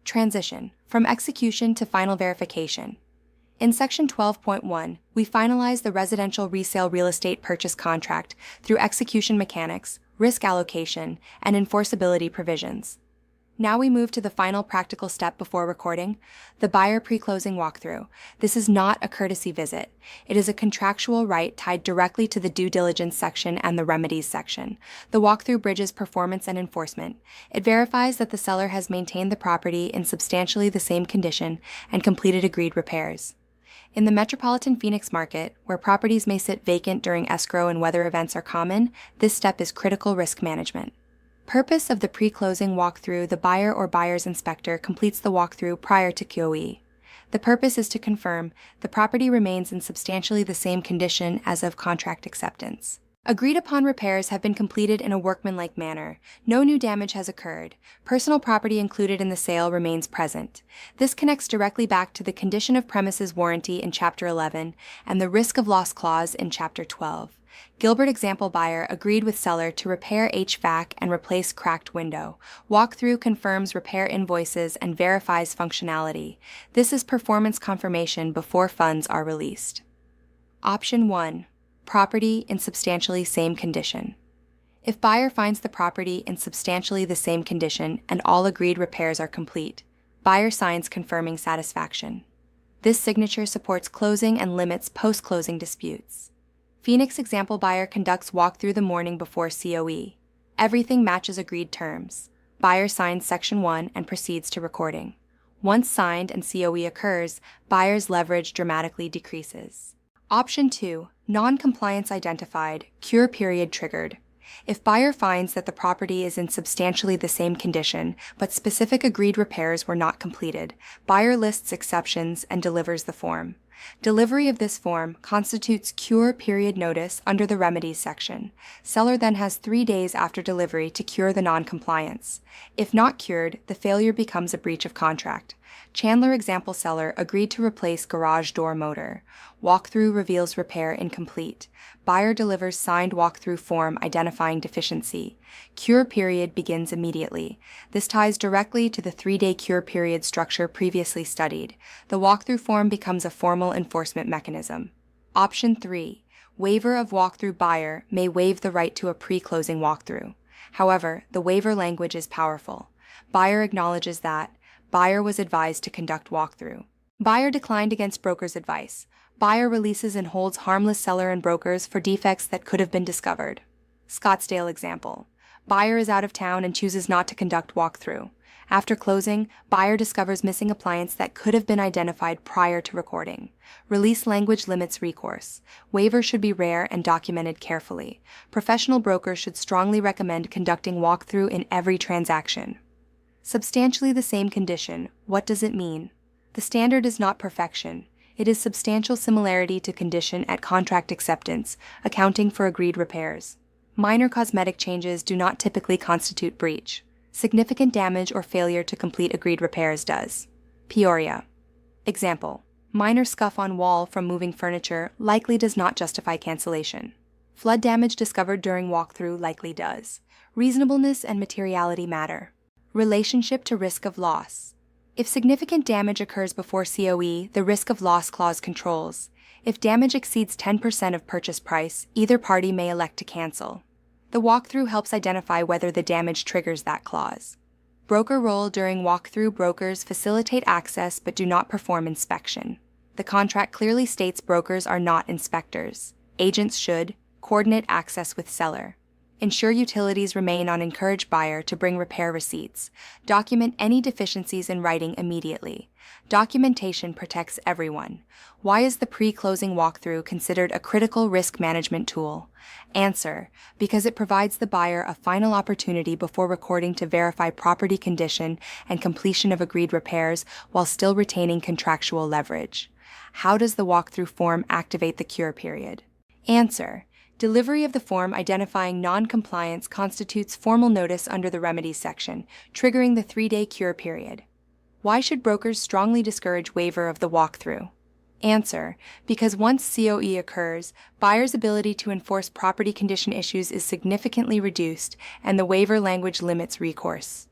Transition from execution to final verification. In Section 12.1, we finalize the residential resale real estate purchase contract through execution mechanics, risk allocation, and enforceability provisions. Now we move to the final practical step before recording, the buyer pre-closing walkthrough. This is not a courtesy visit. It is a contractual right tied directly to the due diligence section and the remedies section. The walkthrough bridges performance and enforcement. It verifies that the seller has maintained the property in substantially the same condition and completed agreed repairs. In the metropolitan Phoenix market, where properties may sit vacant during escrow and weather events are common, this step is critical risk management. Purpose of the pre-closing walkthrough: the buyer or buyer's inspector completes the walkthrough prior to QOE. The purpose is to confirm the property remains in substantially the same condition as of contract acceptance. Agreed upon repairs have been completed in a workmanlike manner. No new damage has occurred. Personal property included in the sale remains present. This connects directly back to the condition of premises warranty in Chapter 11 and the risk of loss clause in Chapter 12. Gilbert example buyer agreed with seller to repair HVAC and replace cracked window. Walkthrough confirms repair invoices and verifies functionality. This is performance confirmation before funds are released. Option 1. Property in substantially same condition. If buyer finds the property in substantially the same condition and all agreed repairs are complete, buyer signs confirming satisfaction. This signature supports closing and limits post-closing disputes. Phoenix example buyer conducts walkthrough the morning before COE. Everything matches agreed terms. Buyer signs Section 1 and proceeds to recording. Once signed and COE occurs, buyer's leverage dramatically decreases. Option 2. Non-compliance identified, cure period triggered. If buyer finds that the property is in substantially the same condition, but specific agreed repairs were not completed, buyer lists exceptions and delivers the form. Delivery of this form constitutes cure period notice under the remedies section. Seller then has 3 days after delivery to cure the non-compliance. If not cured, the failure becomes a breach of contract. Chandler example seller agreed to replace garage door motor. Walkthrough reveals repair incomplete. Buyer delivers signed walkthrough form identifying deficiency. Cure period begins immediately. This ties directly to the 3-day cure period structure previously studied. The walkthrough form becomes a formal enforcement mechanism. Option 3. Waiver of walkthrough buyer may waive the right to a pre-closing walkthrough. However, the waiver language is powerful. Buyer acknowledges that buyer was advised to conduct walkthrough. Buyer declined against broker's advice. Buyer releases and holds harmless seller and brokers for defects that could have been discovered. Scottsdale example. Buyer is out of town and chooses not to conduct walkthrough. After closing, buyer discovers missing appliance that could have been identified prior to recording. Release language limits recourse. Waivers should be rare and documented carefully. Professional brokers should strongly recommend conducting walkthrough in every transaction. Substantially the same condition. What does it mean? The standard is not perfection. It is substantial similarity to condition at contract acceptance, accounting for agreed repairs. Minor cosmetic changes do not typically constitute breach. Significant damage or failure to complete agreed repairs does. Peoria. Example. Minor scuff on wall from moving furniture likely does not justify cancellation. Flood damage discovered during walkthrough likely does. Reasonableness and materiality matter. Relationship to risk of loss. If significant damage occurs before COE, the risk of loss clause controls. If damage exceeds 10% of purchase price, either party may elect to cancel. The walkthrough helps identify whether the damage triggers that clause. Broker role during walkthrough: brokers facilitate access but do not perform inspection. The contract clearly states brokers are not inspectors. Agents should coordinate access with seller. Ensure utilities remain on. Encourage buyer to bring repair receipts. Document any deficiencies in writing immediately. Documentation protects everyone. Why is the pre-closing walkthrough considered a critical risk management tool? Answer: because it provides the buyer a final opportunity before recording to verify property condition and completion of agreed repairs while still retaining contractual leverage. How does the walkthrough form activate the cure period? Answer: delivery of the form identifying non-compliance constitutes formal notice under the remedies section, triggering the 3-day cure period. Why should brokers strongly discourage waiver of the walkthrough? Answer: because once COE occurs, buyer's ability to enforce property condition issues is significantly reduced, and the waiver language limits recourse.